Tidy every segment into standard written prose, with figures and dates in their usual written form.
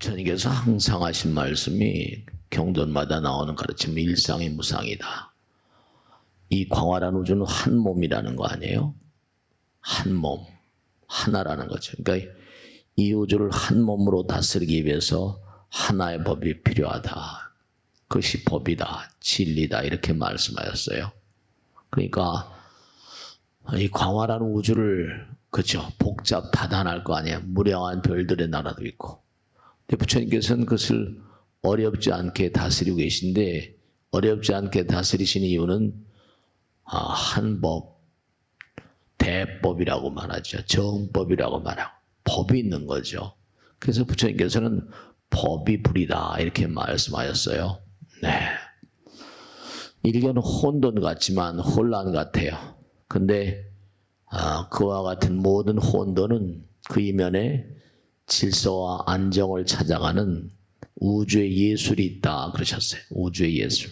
부처님께서 항상 하신 말씀이 경전마다 나오는 가르침 일상이 무상이다. 이 광활한 우주는 한 몸이라는 거 아니에요? 한 몸, 하나라는 거죠. 그러니까 이 우주를 한 몸으로 다스리기 위해서 하나의 법이 필요하다. 그것이 법이다, 진리다 이렇게 말씀하셨어요. 그러니까 이 광활한 우주를 그렇죠, 복잡 다단할 거 아니에요. 무량한 별들의 나라도 있고. 근데 부처님께서는 그것을 어렵지 않게 다스리고 계신데, 어렵지 않게 다스리신 이유는 한 법, 대법이라고 말하죠. 정법이라고 말하고 법이 있는 거죠. 그래서 부처님께서는 법이 불이다 이렇게 말씀하셨어요. 네. 일견은 혼돈 같지만 혼란 같아요. 근데 그와 같은 모든 혼돈은 그 이면에 질서와 안정을 찾아가는 우주의 예술이 있다 그러셨어요. 우주의 예술.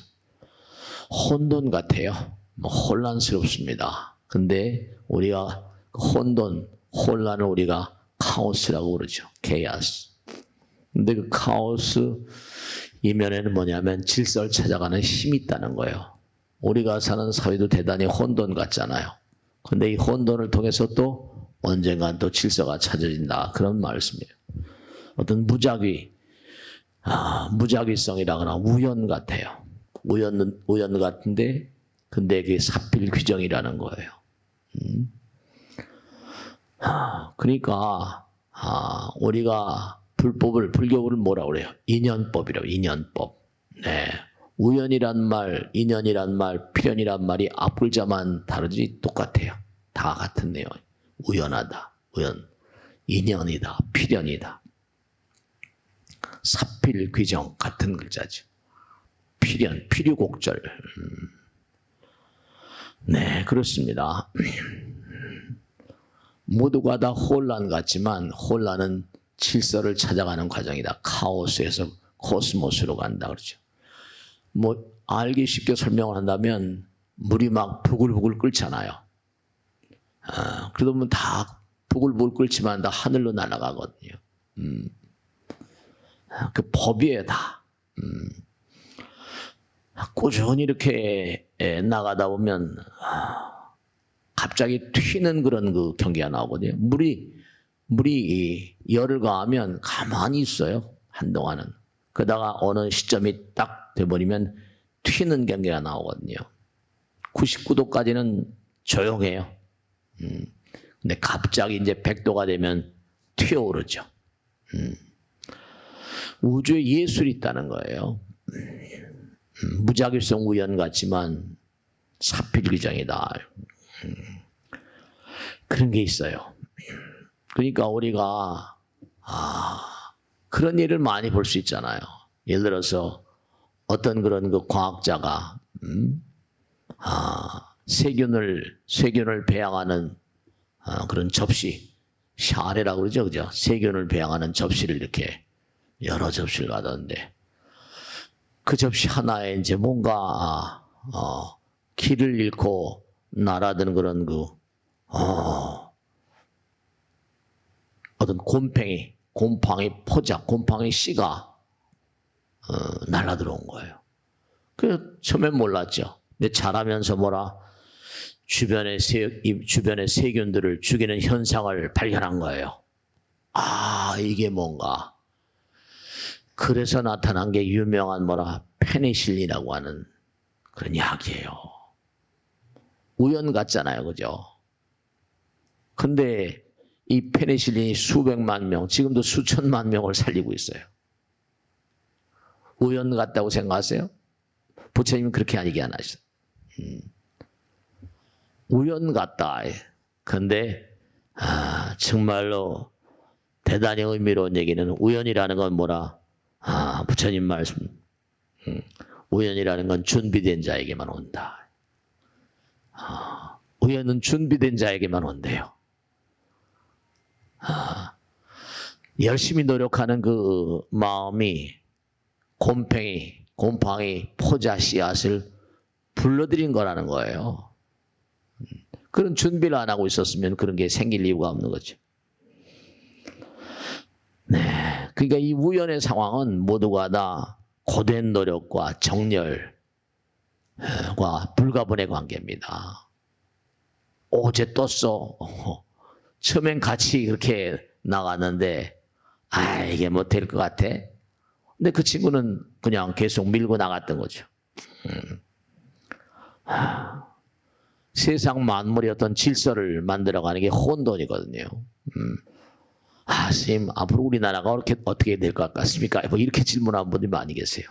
혼돈 같아요. 혼란스럽습니다. 근데 우리가 혼란을 우리가 카오스라고 그러죠. 케이아스. 근데 그 카오스 이면에는 뭐냐면 질서를 찾아가는 힘이 있다는 거예요. 우리가 사는 사회도 대단히 혼돈 같잖아요. 근데 이 혼돈을 통해서 또 언젠간 또 질서가 찾아진다. 그런 말씀이에요. 어떤 무작위성이라거나 우연 같아요. 우연 같은데, 근데 그게 사필 규정이라는 거예요. 그러니까, 우리가 불교를 뭐라고 그래요? 인연법이라고, 인연법. 네. 우연이란 말, 인연이란 말, 필연이란 말이 앞글자만 다르지 똑같아요. 다 같은 내용. 우연하다, 우연. 인연이다, 필연이다. 사필 규정 같은 글자죠. 필연, 필유곡절. 네, 그렇습니다. 모두가 다 혼란 같지만 혼란은 질서를 찾아가는 과정이다. 카오스에서 코스모스로 간다 그러죠. 알기 쉽게 설명을 한다면 물이 막 부글부글 끓잖아요. 그러면 다 부글부글 끓지만 다 하늘로 날아가거든요. 그 법이에요, 다. 꾸준히 이렇게 나가다 보면 갑자기 튀는 그런 그 경계가 나오거든요. 물이 열을 가하면 가만히 있어요. 한동안은. 그러다가 어느 시점이 딱 돼버리면 튀는 경계가 나오거든요. 99도까지는 조용해요. 근데 갑자기 이제 100도가 되면 튀어오르죠. 우주에 예술이 있다는 거예요. 무작위성 우연 같지만 사필규정이다. 그런 게 있어요. 그러니까 우리가 그런 일을 많이 볼 수 있잖아요. 예를 들어서 어떤 그런 그 과학자가 세균을 배양하는 그런 접시, 샤레라고 그러죠, 그죠? 세균을 배양하는 접시를 이렇게 여러 접시를 가졌는데 그 접시 하나에 이제 뭔가 길을 잃고 날아드는 그런 어떤 곰팡이 씨가 날아 들어온 거예요. 그 처음엔 몰랐죠. 근데 자라면서 주변의 세균들을 죽이는 현상을 발견한 거예요. 이게 뭔가. 그래서 나타난 게 유명한 페니실린이라고 하는 그런 약이에요. 우연 같잖아요, 그죠? 근데 이 페니실린이 수백만 명, 지금도 수천만 명을 살리고 있어요. 우연 같다고 생각하세요? 부처님은 그렇게 얘기 안 하셨어요. 우연 같다. 근데 정말로 대단히 의미로운 얘기는 우연이라는 건 부처님 말씀. 우연이라는 건 준비된 자에게만 온다. 우연은 준비된 자에게만 온대요. 열심히 노력하는 그 마음이 곰팡이, 포자, 씨앗을 불러들인 거라는 거예요. 그런 준비를 안 하고 있었으면 그런 게 생길 이유가 없는 거죠. 네, 그러니까 이 우연의 상황은 모두가 다 고된 노력과 정열과 불가분의 관계입니다. 어제 떴어. 처음엔 같이 그렇게 나갔는데 이게 뭐 될 것 같아? 근데 그 친구는 그냥 계속 밀고 나갔던 거죠. 세상 만물의 어떤 질서를 만들어가는 게 혼돈이거든요. 선생님, 앞으로 우리나라가 어떻게 될 것 같습니까? 뭐 이렇게 질문하는 분들이 많이 계세요.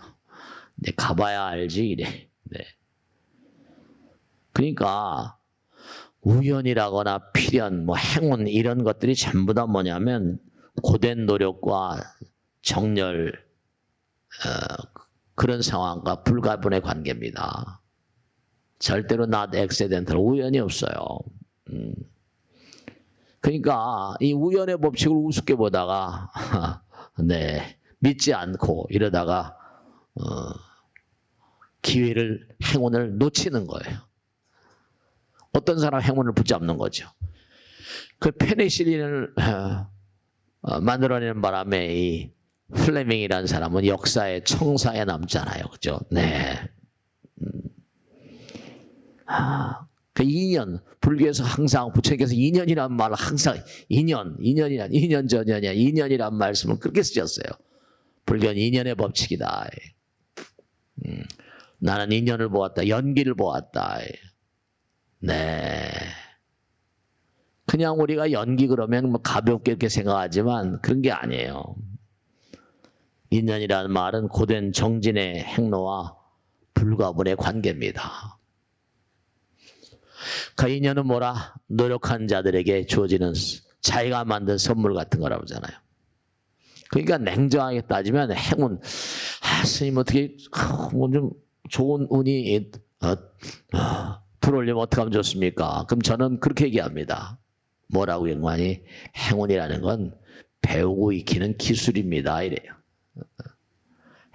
네, 가봐야 알지, 이래. 네. 그러니까, 우연이라거나 필연, 뭐 행운, 이런 것들이 전부 다 뭐냐면, 고된 노력과 정열, 그런 상황과 불가분의 관계입니다. 절대로 not accidental, 우연이 없어요. 그러니까 이 우연의 법칙을 우습게 보다가 네, 믿지 않고 이러다가 기회를, 행운을 놓치는 거예요. 어떤 사람 행운을 붙잡는 거죠. 그 페니실린을 만들어내는 바람에 이 플레밍이라는 사람은 역사의 청사에 남잖아요. 그죠? 네. 그 2년, 불교에서 항상 부처님께서 2년이라는 말을 항상 2년 전이냐, 2년이라는 말씀을 그렇게 쓰셨어요. 불교는 2년의 법칙이다. 나는 2년을 보았다. 연기를 보았다. 네. 그냥 우리가 연기 그러면 뭐 가볍게 이렇게 생각하지만 그런 게 아니에요. 2년이라는 말은 고된 정진의 행로와 불가분의 관계입니다. 그 인연은 뭐라? 노력한 자들에게 주어지는 자기가 만든 선물 같은 거라고 하잖아요. 그러니까 냉정하게 따지면 행운, 스님 어떻게 뭐 좀 좋은 운이 들어오려면 어떻게 하면 좋습니까? 그럼 저는 그렇게 얘기합니다. 뭐라고 연관이? 행운이라는 건 배우고 익히는 기술입니다. 이래요.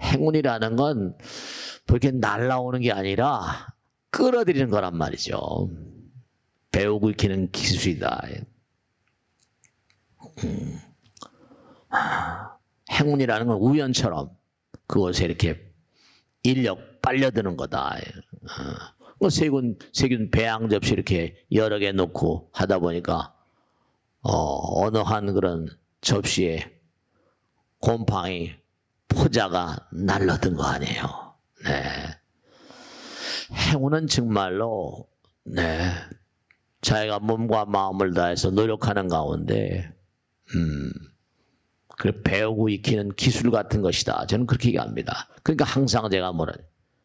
행운이라는 건 그렇게 날라오는 게 아니라 끌어들이는 거란 말이죠. 배우고 익히는 기술이다. 행운이라는 건 우연처럼 그것에 이렇게 인력 빨려드는 거다. 세균 배양 접시 이렇게 여러 개 놓고 하다 보니까 어느 한 그런 접시에 곰팡이 포자가 날라든 거 아니에요. 네. 행운은 정말로 네, 자기가 몸과 마음을 다해서 노력하는 가운데 그래 배우고 익히는 기술 같은 것이다. 저는 그렇게 얘기합니다. 그러니까 항상 제가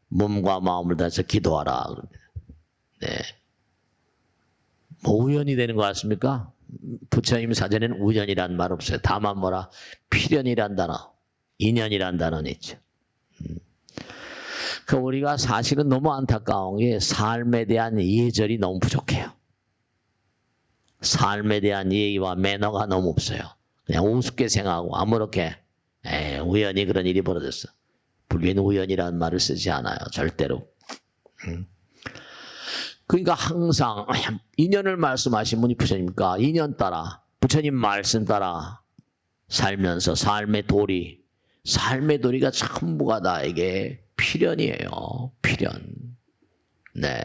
몸과 마음을 다해서 기도하라. 네. 뭐 우연이 되는 것 같습니까? 부처님 사전에는 우연이란 말 없어요. 다만 뭐라 필연이란 단어, 인연이란 단어는 있죠. 그 우리가 사실은 너무 안타까운 게 삶에 대한 예절이 너무 부족해요. 삶에 대한 예의와 매너가 너무 없어요. 그냥 우습게 생각하고 아무렇게 우연히 그런 일이 벌어졌어. 불교는 우연이라는 말을 쓰지 않아요. 절대로. 그러니까 항상 인연을 말씀하신 분이 부처님이니까 인연 따라 부처님 말씀 따라 살면서 삶의 도리가 전부가 다 이게 필연이에요. 필연. 네.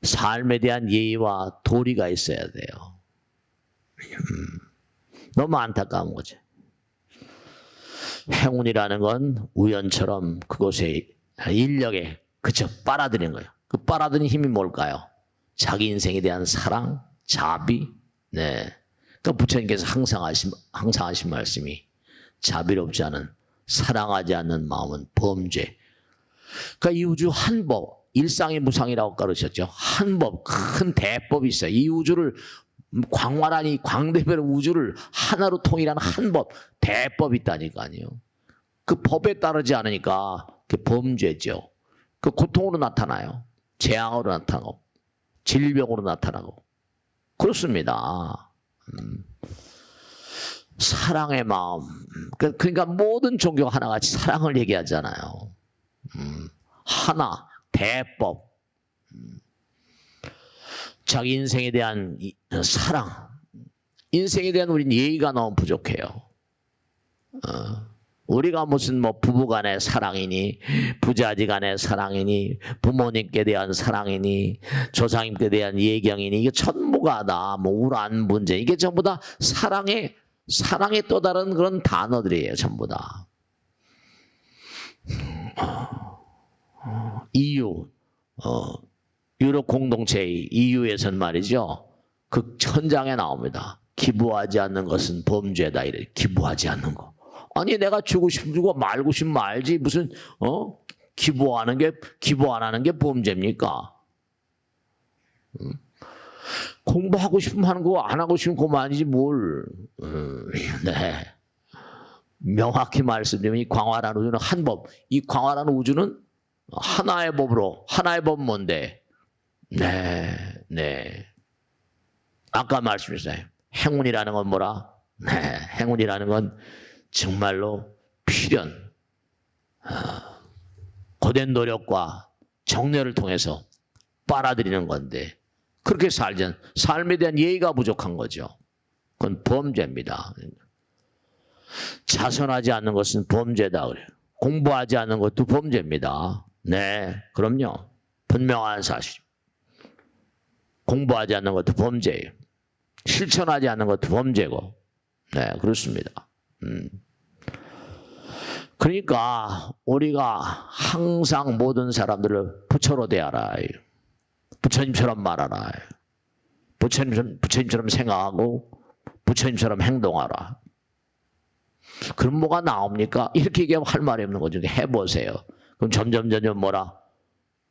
삶에 대한 예의와 도리가 있어야 돼요. 너무 안타까운 거죠. 행운이라는 건 우연처럼 그곳에 인력에 그저 빨아들이는 거예요. 그 빨아들이는 힘이 뭘까요? 자기 인생에 대한 사랑, 자비. 네. 그러니까 부처님께서 항상 하신 말씀이 자비롭지 않은, 사랑하지 않는 마음은 범죄. 그러니까 이 우주 한 법, 일상의 무상이라고 가르쳤죠. 한 법, 큰 대법이 있어요. 이 우주를 광활한 이 광대별 우주를 하나로 통일하는 한 법, 대법이 있다니까요. 그 법에 따르지 않으니까 그게 범죄죠. 그 고통으로 나타나요. 재앙으로 나타나고 질병으로 나타나고 그렇습니다. 사랑의 마음. 그러니까 모든 종교가 하나같이 사랑을 얘기하잖아요. 하나, 대법. 자기 인생에 대한 사랑. 인생에 대한 우린 예의가 너무 부족해요. 우리가 무슨 뭐 부부간의 사랑이니 부자지간의 사랑이니 부모님께 대한 사랑이니 조상님께 대한 예경이니 이게 전부가 다 뭐 우란 문제 이게 전부 다 사랑의 또 다른 그런 단어들이에요. 전부 다. EU 유럽 공동체의 EU에서는 말이죠. 그 천장에 나옵니다. 기부하지 않는 것은 범죄다. 이래. 기부하지 않는 거. 아니 내가 주고 싶으면 주고 말고 싶으면 말지 무슨 기부 안 하는 게 범죄입니까? 공부하고 싶으면 하는 거 안 하고 싶으면 그만이지 뭘. 네. 명확히 말씀드리면 이 광활한 우주는 한 법. 이 광활한 우주는 하나의 법으로 하나의 법 뭔데? 네. 아까 말씀하셨어요. 행운이라는 건 뭐라? 네. 행운이라는 건 정말로 필연, 고된 노력과 정렬을 통해서 빨아들이는 건데 그렇게 살지 삶에 대한 예의가 부족한 거죠. 그건 범죄입니다. 자선하지 않는 것은 범죄다 그래요. 공부하지 않는 것도 범죄입니다. 네, 그럼요. 분명한 사실. 공부하지 않는 것도 범죄예요. 실천하지 않는 것도 범죄고, 네, 그렇습니다. 그러니까 우리가 항상 모든 사람들을 부처로 대하라. 부처님처럼 말하라. 부처님처럼 생각하고 부처님처럼 행동하라. 그럼 뭐가 나옵니까? 이렇게 얘기하면 할 말이 없는 거죠. 해보세요. 그럼 점점 뭐라?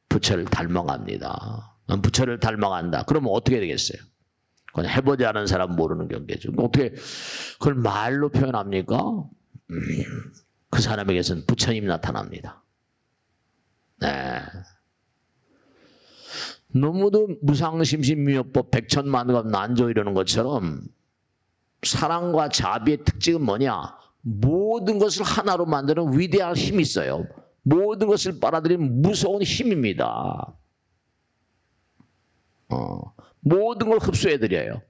부처를 닮아갑니다. 부처를 닮아간다. 그러면 어떻게 되겠어요? 그건 해보지 않은 사람 모르는 경계죠. 어떻게 그걸 말로 표현합니까? 그 사람에게서는 부처님이 나타납니다. 네. 너무도 무상심신미호법 백천만급 난조 이러는 것처럼 사랑과 자비의 특징은 뭐냐? 모든 것을 하나로 만드는 위대한 힘이 있어요. 모든 것을 빨아들이는 무서운 힘입니다. 모든 걸 흡수해드려요.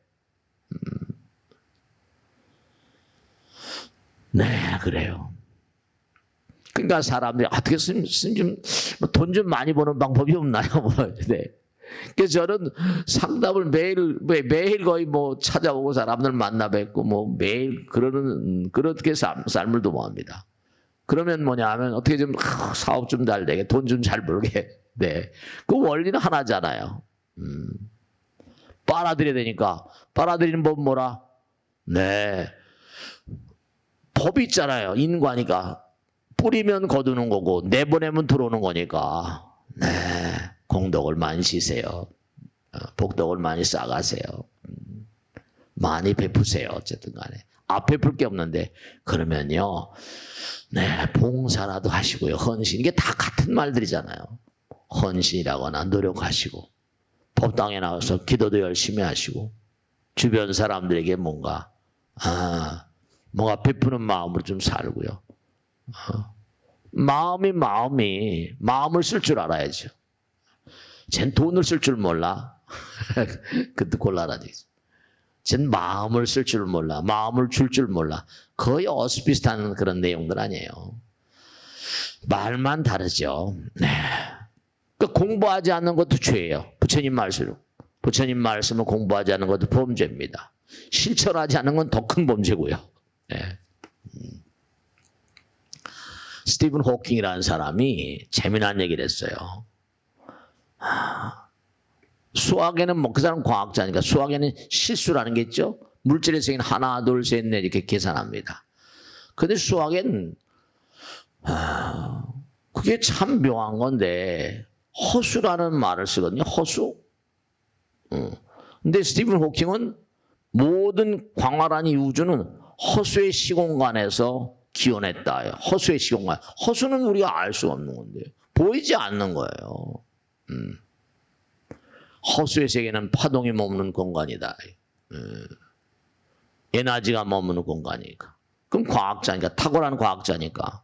네, 그래요. 그러니까 사람들이 어떻게 돈 좀 많이 버는 방법이 없나요? 네. 그래서 저는 상담을 매일 거의 뭐 찾아오고 사람들 만나 뵙고 뭐 매일 그렇게 삶을 도모합니다. 그러면 뭐냐 하면 어떻게 좀 사업 좀 잘 되게 돈 좀 잘 벌게. 네. 그 원리는 하나잖아요. 빨아들여야 되니까. 빨아들이는 법 뭐라? 네. 법이 있잖아요. 인과니까. 뿌리면 거두는 거고 내보내면 들어오는 거니까. 네. 공덕을 많이 쉬세요. 복덕을 많이 쌓아가세요. 많이 베푸세요. 어쨌든 간에. 베풀 게 없는데 그러면요. 네. 봉사라도 하시고요. 헌신. 이게 다 같은 말들이잖아요. 헌신이라거나 노력하시고 법당에 나와서 기도도 열심히 하시고 주변 사람들에게 뭔가 베푸는 마음으로 좀 살고요. 마음을 쓸 줄 알아야죠. 쟨 돈을 쓸 줄 몰라. 그것도 곤란하지. 쟨 마음을 쓸 줄 몰라. 마음을 줄 줄 몰라. 거의 어스비슷한 그런 내용들 아니에요. 말만 다르죠. 네. 그러니까 공부하지 않는 것도 죄예요. 부처님 말씀으로. 부처님 말씀을 공부하지 않는 것도 범죄입니다. 실천하지 않는 건 더 큰 범죄고요. 네. 스티븐 호킹이라는 사람이 재미난 얘기를 했어요. 수학에는 뭐 그 사람 과학자니까 수학에는 실수라는 게 있죠. 물질의 세계는 하나, 둘, 셋, 넷 이렇게 계산합니다. 근데 수학엔 그게 참 묘한 건데 허수라는 말을 쓰거든요. 허수. 근데 스티븐 호킹은 모든 광활한 이 우주는 허수의 시공간에서 기원했다. 허수의 시공간. 허수는 우리가 알 수 없는 건데 보이지 않는 거예요. 허수의 세계는 파동이 머무는 공간이다. 에너지가 머무는 공간이니까. 그럼 과학자니까 탁월한 과학자니까.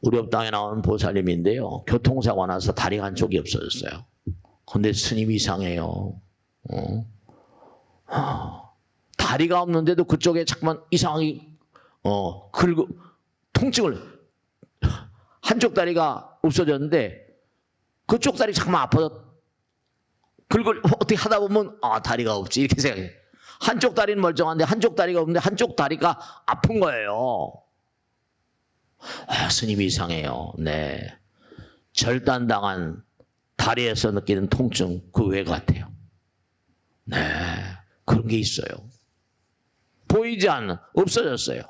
우리 업당에 나오는 보살님인데요. 교통사고 나서 다리가 한쪽이 없어졌어요. 근데 스님 이상해요. 다 다리가 없는데도 그쪽에 자꾸만 이상하게 긁고 통증을 한쪽 다리가 없어졌는데 그쪽 다리 자꾸만 아파서 긁을 어떻게 하다 보면 다리가 없지 이렇게 생각해. 한쪽 다리는 멀쩡한데 한쪽 다리가 없는데 한쪽 다리가 아픈 거예요. 스님이 이상해요. 네, 절단당한 다리에서 느끼는 통증 그 외 같아요. 네, 그런 게 있어요. 보이지 않는 없어졌어요.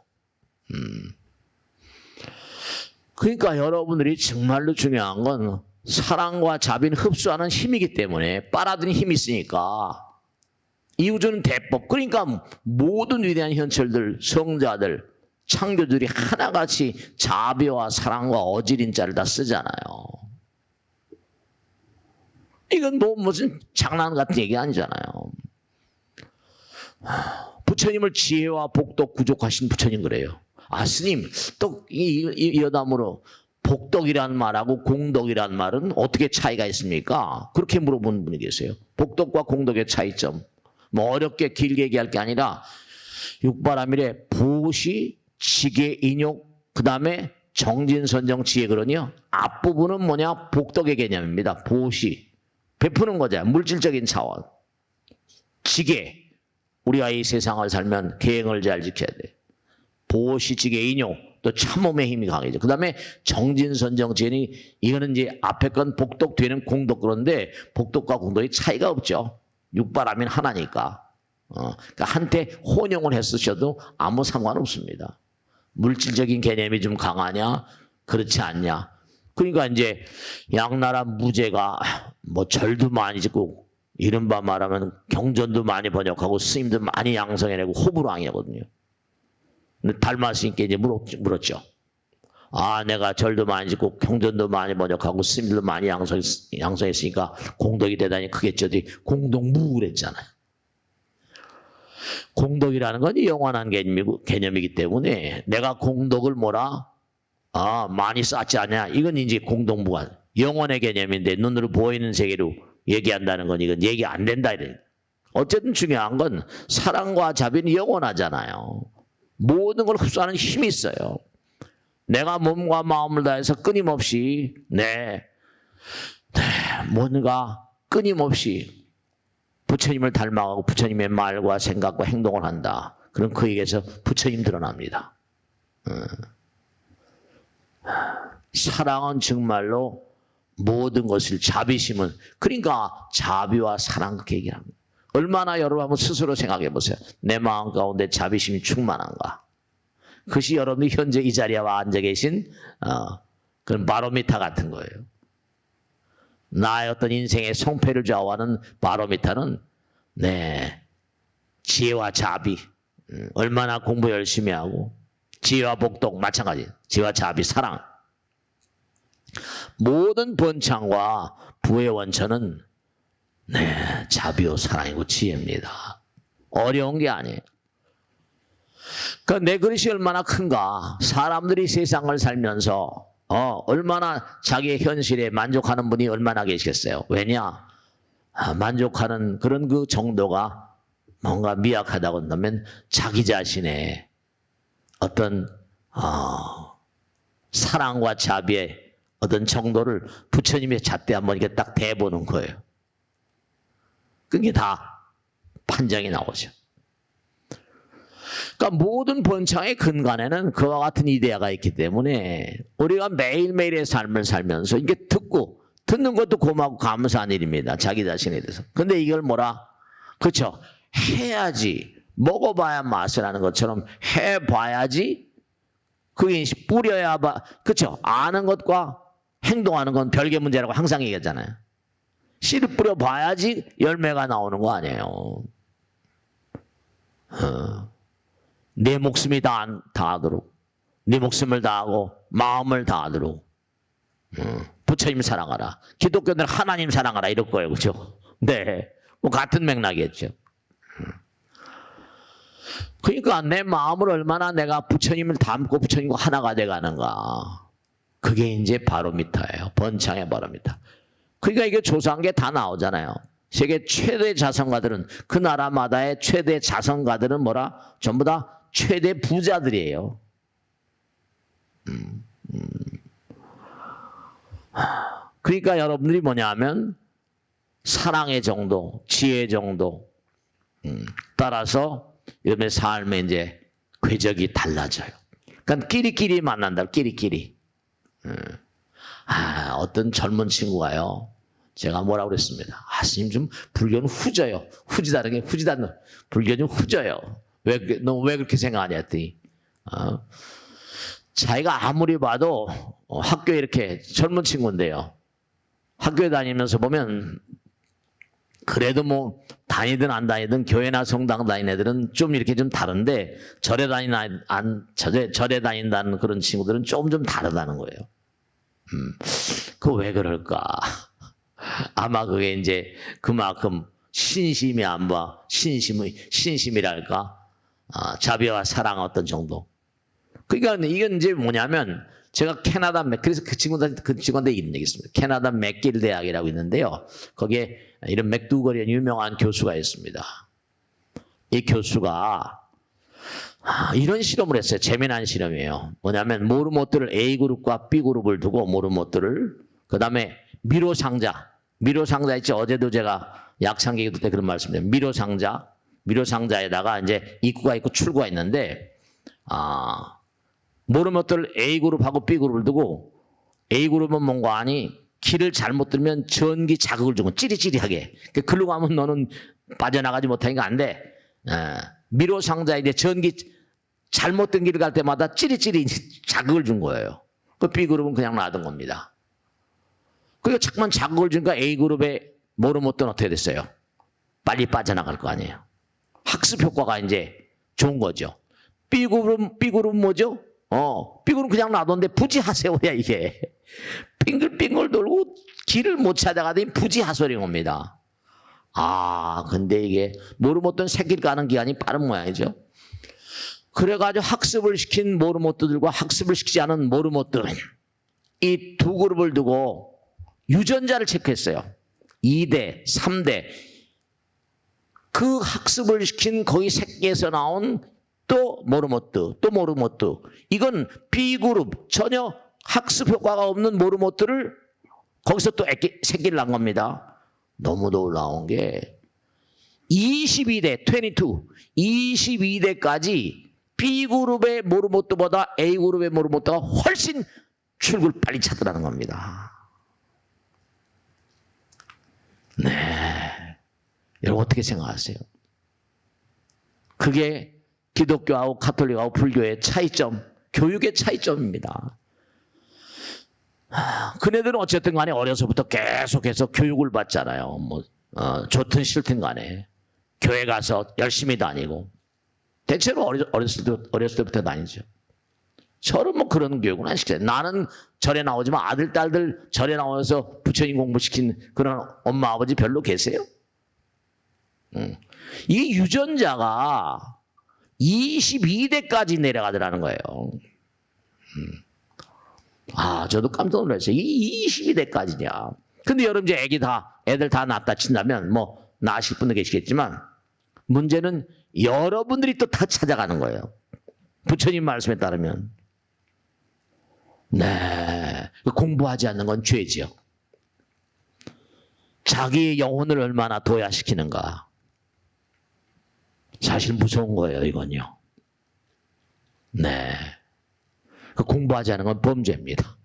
그러니까 여러분들이 정말로 중요한 건 사랑과 자비는 흡수하는 힘이기 때문에 빨아들이는 힘이 있으니까 이 우주는 대법. 그러니까 모든 위대한 현철들, 성자들, 창조들이 하나같이 자비와 사랑과 어지린 자를 다 쓰잖아요. 이건 뭐 무슨 장난 같은 얘기 아니잖아요. 부처님을 지혜와 복덕 구족하신 부처님 그래요. 스님 또 이 여담으로 복덕이란 말하고 공덕이란 말은 어떻게 차이가 있습니까? 그렇게 물어보는 분이 계세요. 복덕과 공덕의 차이점. 뭐 어렵게 길게 얘기할 게 아니라 육바라밀의 보시, 지계, 인욕, 그 다음에 정진선정, 지혜 그러니요. 앞부분은 뭐냐? 복덕의 개념입니다. 보시, 베푸는 거죠. 물질적인 차원. 지계, 우리가 이 세상을 살면 계행을 잘 지켜야 돼. 보시, 지계, 인욕, 또 참음의 힘이 강해져. 그 다음에 정진선정, 지혜니 이거는 이제 앞에 건 복덕, 뒤에는 공덕 그런데 복덕과 공덕이 차이가 없죠. 육바라밀 하나니까. 그러니까 한때 혼용을 했으셔도 아무 상관없습니다. 물질적인 개념이 좀 강하냐, 그렇지 않냐. 그러니까 이제 양나라 무제가 뭐 절도 많이 짓고 이른바 말하면 경전도 많이 번역하고 스님도 많이 양성해내고 호불왕이거든요. 근데 달마스님께 이제 물었죠. 내가 절도 많이 짓고 경전도 많이 번역하고 스님들도 많이 양성했으니까 공덕이 대단히 크겠죠. 공덕무 그랬잖아요. 공덕이라는 건 영원한 개념이기 때문에 내가 공덕을 많이 쌓지 않냐. 이건 이제 공덕무가 영원의 개념인데 눈으로 보이는 세계로 얘기한다는 건 이건 얘기 안 된다. 어쨌든 중요한 건 사랑과 자비는 영원하잖아요. 모든 걸 흡수하는 힘이 있어요. 내가 몸과 마음을 다해서 끊임없이 뭔가 끊임없이 부처님을 닮아가고 부처님의 말과 생각과 행동을 한다. 그럼 그에게서 부처님 드러납니다. 사랑은 정말로 모든 것을 자비심은 그러니까 자비와 사랑 그렇게 얘기합니다. 얼마나 여러분 한번 스스로 생각해 보세요. 내 마음 가운데 자비심이 충만한가. 그것이 여러분이 현재 이 자리에 와 앉아 계신 그런 바로미터 같은 거예요. 나의 어떤 인생의 성패를 좌우하는 바로미터는 지혜와 자비. 얼마나 공부 열심히 하고 지혜와 복덕 마찬가지. 지혜와 자비, 사랑. 모든 번창과 부의 원천은 자비요 사랑이고 지혜입니다. 어려운 게 아니에요. 그러니까 내 그릇이 얼마나 큰가. 사람들이 세상을 살면서 얼마나 자기의 현실에 만족하는 분이 얼마나 계시겠어요. 왜냐? 만족하는 그런 그 정도가 뭔가 미약하다고 한다면 자기 자신의 어떤 사랑과 자비의 어떤 정도를 부처님의 잣대 한번 이렇게 딱 대보는 거예요. 그게 다 판정이 나오죠. 그러니까 모든 번창의 근간에는 그와 같은 이데아가 있기 때문에 우리가 매일매일의 삶을 살면서 이게 듣는 것도 고맙고 감사한 일입니다. 자기 자신에 대해서. 근데 이걸 그렇죠? 해야지. 먹어봐야 맛을 아는 것처럼 해봐야지. 그게 뿌려야 그렇죠? 아는 것과 행동하는 건 별개 문제라고 항상 얘기하잖아요. 씨를 뿌려봐야지 열매가 나오는 거 아니에요. 내 목숨이 다하도록 네 목숨을 다하고 마음을 다하도록 부처님 사랑하라. 기독교는 하나님 사랑하라 이럴 거예요. 그렇죠? 뭐 같은 맥락이겠죠. 그러니까 내 마음을 얼마나 내가 부처님을 닮고 부처님과 하나가 돼가는가. 그게 이제 바로미터예요. 번창의 바로미터. 그러니까 이게 조사한 게 다 나오잖아요. 세계 최대 자선가들은 그 나라마다의 최대 자선가들은 뭐라? 전부 다 최대 부자들이에요. 그러니까 여러분들이 뭐냐 하면 사랑의 정도, 지혜 정도 따라서 여러분의 삶의 이제 궤적이 달라져요. 그러니까 끼리끼리 만난다. 끼리끼리. 어떤 젊은 친구가요. 제가 뭐라고 그랬습니다. 스님 좀 불교는 후져요. 후지다는 게 후지다는 불교는 후져요. 너 왜 그렇게 생각하냐 했더니 자기가 아무리 봐도 학교에 이렇게 젊은 친구인데요. 학교에 다니면서 보면 그래도 뭐 다니든 안 다니든 교회나 성당 다니는 애들은 좀 이렇게 좀 다른데 절에 다닌다는 그런 친구들은 좀 다르다는 거예요. 그거 왜 그럴까? 아마 그게 이제 그만큼 신심이 안 봐. 신심이랄까? 자비와 사랑 어떤 정도. 그러니까 이건 이제 뭐냐면 제가 그래서 그 친구한테 이런 얘기 있습니다. 캐나다 맥길 대학이라고 있는데요. 거기에 이런 맥두거리의 유명한 교수가 있습니다. 이 교수가 이런 실험을 했어요. 재미난 실험이에요. 뭐냐면 모르모트를 A그룹과 B그룹을 두고 모르모트를 그다음에 미로상자 있죠. 어제도 제가 약창기도 때 그런 말씀드렸는데 미로상자에다가 이제 입구가 있고 출구가 있는데 모르모트를 A그룹하고 B그룹을 두고 A그룹은 뭔가 아니 길을 잘못 들면 전기 자극을 주고 찌리찌리하게 글로 가면 너는 빠져나가지 못하니까 안 돼. 미로상자에 이제 전기 잘못된 길을 갈 때마다 찌리찌리 자극을 준 거예요. 그 B그룹은 그냥 놔둔 겁니다. 그리고 자꾸만 자극을 주니까 A그룹의 모르모트는 어떻게 됐어요? 빨리 빠져나갈 거 아니에요. 학습 효과가 이제 좋은 거죠. B그룹은 뭐죠? B그룹은 그냥 놔뒀는데 부지하세요야 이게. 빙글빙글 돌고 길을 못 찾아가더니 부지하소린 겁니다. 근데 이게 모르모트는 새길 가는 기간이 빠른 모양이죠. 그래가지고 학습을 시킨 모르모트들과 학습을 시키지 않은 모르모트는 이 두 그룹을 두고 유전자를 체크했어요. 2대, 3대. 그 학습을 시킨 거기 새끼에서 나온 또 모르모트. 이건 B그룹 전혀 학습 효과가 없는 모르모트를 거기서 또 새끼를 낳은 겁니다. 너무 놀라운 게 22대까지 B그룹의 모르모트보다 A그룹의 모르모트가 훨씬 출구를 빨리 찾더라는 겁니다. 네. 여러분 어떻게 생각하세요? 그게 기독교하고 가톨릭하고 불교의 차이점, 교육의 차이점입니다. 그네들은 어쨌든 간에 어려서부터 계속해서 교육을 받잖아요. 좋든 싫든 간에. 교회 가서 열심히 다니고. 대체로 어렸을 때부터 다니죠. 저는 뭐 그런 교육은 안 시켜요. 나는 절에 나오지만 아들, 딸들 절에 나와서 부처님 공부시킨 그런 엄마, 아버지 별로 계세요? 이 유전자가 22대까지 내려가더라는 거예요. 저도 깜짝 놀랐어요. 이 22대까지냐. 근데 여러분 이제 애들 다 낳았다 친다면 뭐 낳으실 분도 계시겠지만 문제는 여러분들이 또 다 찾아가는 거예요. 부처님 말씀에 따르면. 네. 공부하지 않는 건 죄지요. 자기의 영혼을 얼마나 도야시키는가. 사실 무서운 거예요, 이건요. 네. 공부하지 않은 건 범죄입니다.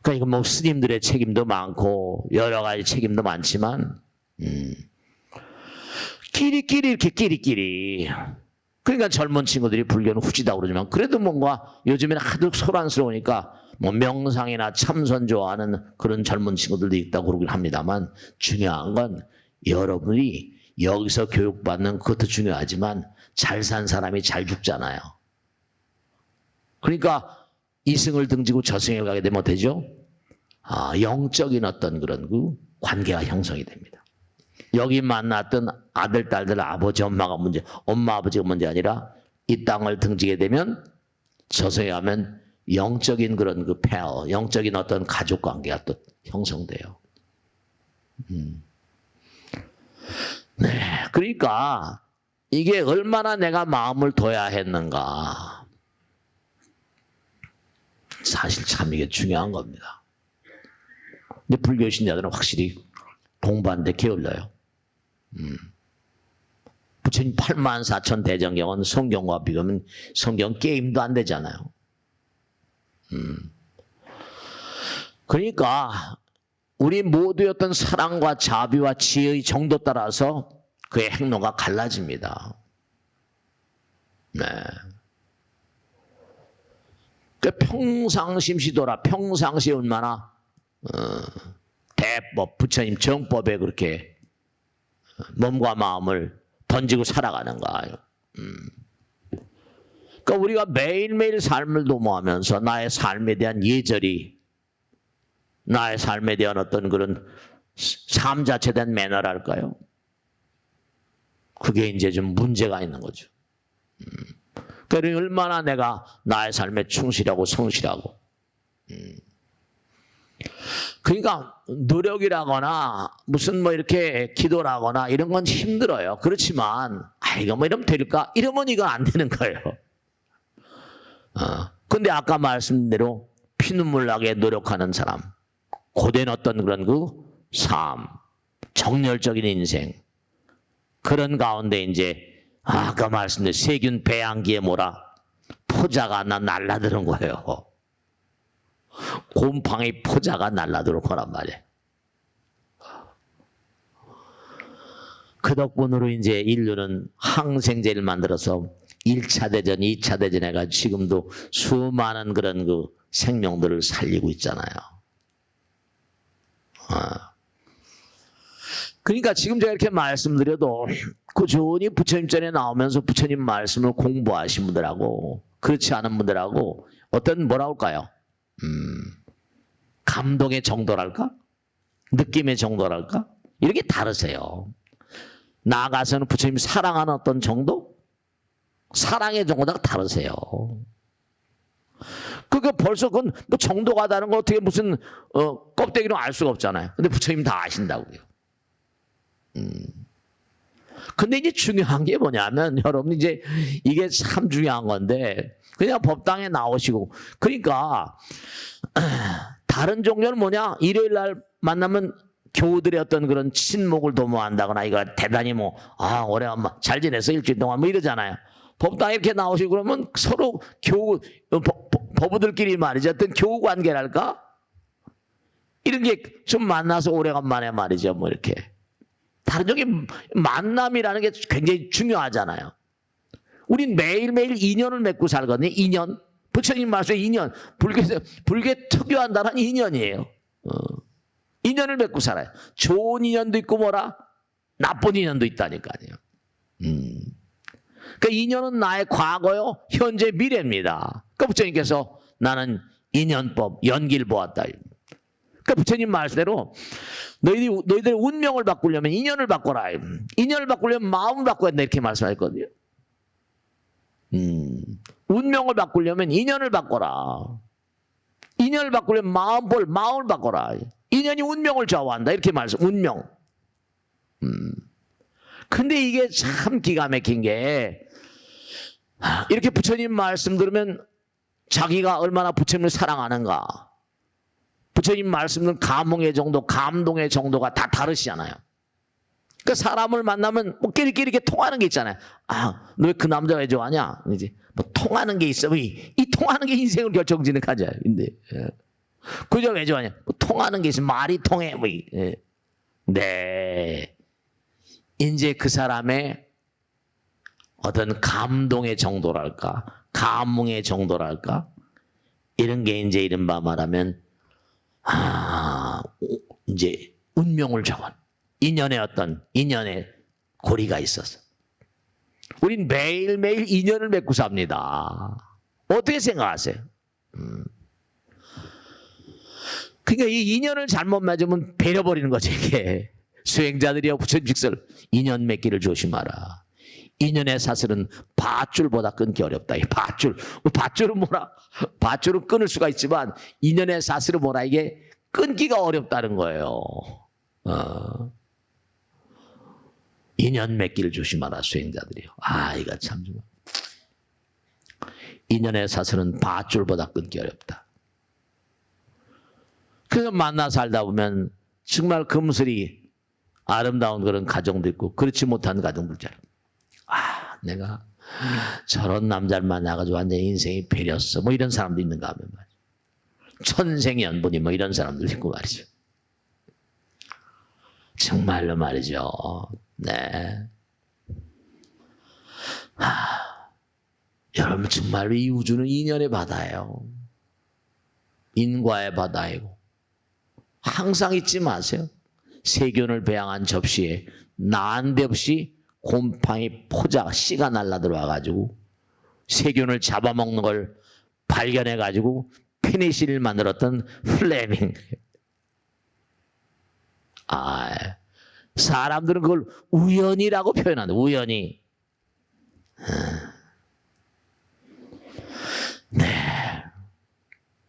그러니까 이건 뭐 스님들의 책임도 많고 여러 가지 책임도 많지만 끼리끼리 그러니까 젊은 친구들이 불교는 후지다 그러지만 그래도 뭔가 요즘에는 하도 소란스러우니까 뭐 명상이나 참선 좋아하는 그런 젊은 친구들도 있다고 그러긴 합니다만 중요한 건 여러분이 여기서 교육받는 그것도 중요하지만 잘 산 사람이 잘 죽잖아요. 그러니까 이승을 등지고 저승을 가게 되면 되죠? 영적인 어떤 그런 그 관계가 형성이 됩니다. 여기 만났던 아들, 딸들, 아버지, 엄마, 아버지가 문제 아니라 이 땅을 등지게 되면 저승에 가면 영적인 그런 그 페어, 영적인 어떤 가족 관계가 또 형성돼요. 네, 그러니까 이게 얼마나 내가 마음을 둬야 했는가. 사실 참 이게 중요한 겁니다. 근데 불교 신자들은 확실히 공부하는데 게을러요. 부처님 84,000 대전경은 성경과 비교하면 성경 게임도 안 되잖아요. 그러니까 우리 모두의 어떤 사랑과 자비와 지혜의 정도 따라서 그의 행로가 갈라집니다. 네. 그 평상심시도라, 평상시에 얼마나 대법, 부처님 정법에 그렇게 몸과 마음을 던지고 살아가는가요. 그러니까 우리가 매일매일 삶을 도모하면서 나의 삶에 대한 예절이, 나의 삶에 대한 어떤 그런 삶 자체에 대한 매너랄까요? 그게 이제 좀 문제가 있는 거죠. 그러니 얼마나 내가 나의 삶에 충실하고 성실하고. 그러니까 노력이라거나 무슨 뭐 이렇게 기도라거나 이런 건 힘들어요. 그렇지만 이거 뭐 이러면 될까? 이러면 이거 안 되는 거예요. 근데 아까 말씀드린 대로 피눈물 나게 노력하는 사람, 고된 어떤 그런 그 삶, 정열적인 인생, 그런 가운데 이제 아까 말씀드린 세균 배양기에 뭐라 포자가 날라드는 거예요. 곰팡이 포자가 날라들 거란 말이에요. 그 덕분으로 이제 인류는 항생제를 만들어서 1차 대전, 2차 대전 해가 지금도 수많은 그런 그 생명들을 살리고 있잖아요. 그러니까 지금 제가 이렇게 말씀드려도 꾸준히 부처님 전에 나오면서 부처님 말씀을 공부하신 분들하고 그렇지 않은 분들하고 어떤 뭐라 할까요? 감동의 정도랄까? 느낌의 정도랄까? 이렇게 다르세요. 나아가서는 부처님 사랑하는 어떤 정도? 사랑의 정도가 다르세요. 그게 벌써 그건 뭐 정도가 다른 거 어떻게 무슨 껍데기로 알 수가 없잖아요. 근데 부처님 다 아신다고요. 근데 이제 중요한 게 뭐냐면 여러분 이제 이게 참 중요한 건데 그냥 법당에 나오시고 그러니까 다른 종교는 뭐냐 일요일 날 만나면 교우들의 어떤 그런 친목을 도모한다거나 이거 대단히 뭐 오래간만 잘 지냈어 일주일 동안 뭐 이러잖아요. 법당에 이렇게 나오시고 그러면 서로 교우 법우들끼리 말이죠 어떤 교우 관계랄까 이런 게 좀 만나서 오래간만에 말이죠 뭐 이렇게 다른 종교 만남이라는 게 굉장히 중요하잖아요. 우린 매일매일 인연을 맺고 살거든요. 인연. 부처님 말씀에 인연. 불교에 특유한 단어는 인연이에요. 인연을 맺고 살아요. 좋은 인연도 있고 뭐라? 나쁜 인연도 있다니까요. 그러니까 인연은 나의 과거요, 현재, 미래입니다. 그러니까 부처님께서 나는 인연법, 연기를 보았다. 그러니까 부처님 말씀대로 너희들의 운명을 바꾸려면 인연을 바꿔라. 인연을 바꾸려면 마음을 바꿔야 된다. 이렇게 말씀하셨거든요. 운명을 바꾸려면 인연을 바꿔라. 인연을 바꾸려면 마음을 바꿔라. 인연이 운명을 좌우한다. 이렇게 말씀. 운명. 근데 이게 참 기가 막힌 게 이렇게 부처님 말씀 들으면 자기가 얼마나 부처님을 사랑하는가. 부처님 말씀은 감흥의 정도, 감동의 정도가 다 다르시잖아요. 그러니까 사람을 만나면 뭐 끼리끼리 이렇게 통하는 게 있잖아요. 너 왜 그 남자 왜 좋아하냐? 이제 뭐 통하는 게 있어. 이 통하는 게 인생을 결정짓는 거죠. 근데 그 여자 왜 좋아하냐? 뭐 통하는 게 있어. 말이 통해. 뭐 네. 이제 그 사람의 어떤 감동의 정도랄까, 감흥의 정도랄까, 이런 게 이제 이른바 말하면 이제 운명을 정한 인연의 고리가 있어서 우린 매일매일 인연을 맺고 삽니다. 어떻게 생각하세요? 그러니까 이 인연을 잘못 맺으면 베려버리는 거죠. 이게 수행자들이여 부처님 직설 인연 맺기를 조심하라. 인연의 사슬은 밧줄보다 끊기 어렵다. 이 밧줄은 뭐라? 밧줄은 끊을 수가 있지만 인연의 사슬은 뭐라? 이게 끊기가 어렵다는 거예요. 인연 맺기를 조심하라 수행자들이요. 아 이거 참 좀. 인연의 사슬은 밧줄보다 끊기 어렵다. 그래서 만나 살다 보면 정말 금슬이 아름다운 그런 가정도 있고 그렇지 못한 가정도 있잖아. 아 내가 저런 남자를 만나가지고 완전 인생이 배렸어. 뭐 이런 사람도 있는가 하면 말이죠. 천생연분이 뭐 이런 사람들 있고 말이죠. 정말로 말이죠. 네. 여러분 정말로 이 우주는 인연의 바다예요. 인과의 바다이고 항상 잊지 마세요. 세균을 배양한 접시에 난데없이 곰팡이 포자 씨가 날라들어와가지고 세균을 잡아먹는 걸 발견해가지고 페니실린을 만들었던 플레밍. 사람들은 그걸 우연이라고 표현한다. 우연히. 네.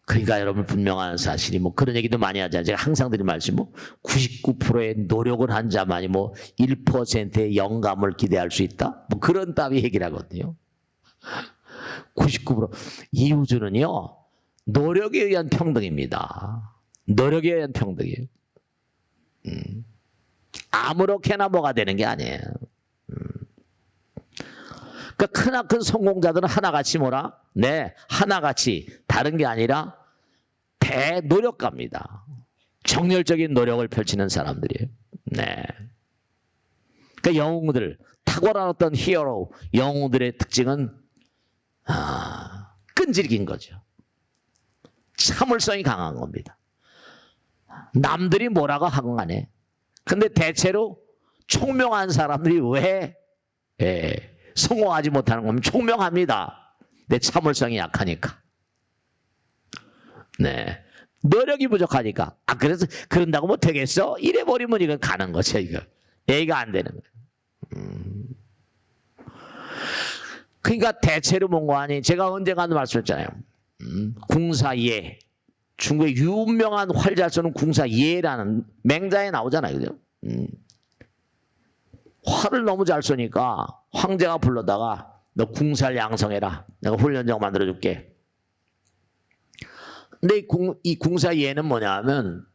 그러니까 여러분 분명한 사실이 뭐 그런 얘기도 많이 하잖아요. 제가 항상 드린 말씀 뭐 99%의 노력을 한 자만이 뭐 1%의 영감을 기대할 수 있다. 뭐 그런 따위 얘기를 하거든요. 99%. 이 우주는요. 노력에 의한 평등입니다. 노력에 의한 평등이에요. 아무렇게나 뭐가 되는 게 아니에요. 그러니까 크나큰 성공자들은 하나같이 뭐라? 네, 하나같이 다른 게 아니라 대노력가입니다. 정열적인 노력을 펼치는 사람들이에요. 네. 그러니까 영웅들, 탁월한 어떤 히어로, 영웅들의 특징은 끈질긴 거죠. 참을성이 강한 겁니다. 남들이 뭐라고 하건 간에. 근데 대체로 총명한 사람들이 왜 성공하지 못하는 거면 총명합니다. 내 참을성이 약하니까. 네. 노력이 부족하니까. 그래서 그런다고 뭐 되겠어? 이래버리면 이건 가는 거죠, 이거. 얘기가 안 되는 거예요. 그러니까 대체로 뭔가 아니, 제가 언젠가도 말씀했잖아요. 궁사예. 중국의 유명한 활 잘 쏘는 궁사예라는 맹자에 나오잖아요. 그죠? 활을 너무 잘 쏘니까 황제가 불러다가 너 궁사를 양성해라. 내가 훈련장 만들어줄게. 근데 이 궁사예는 뭐냐면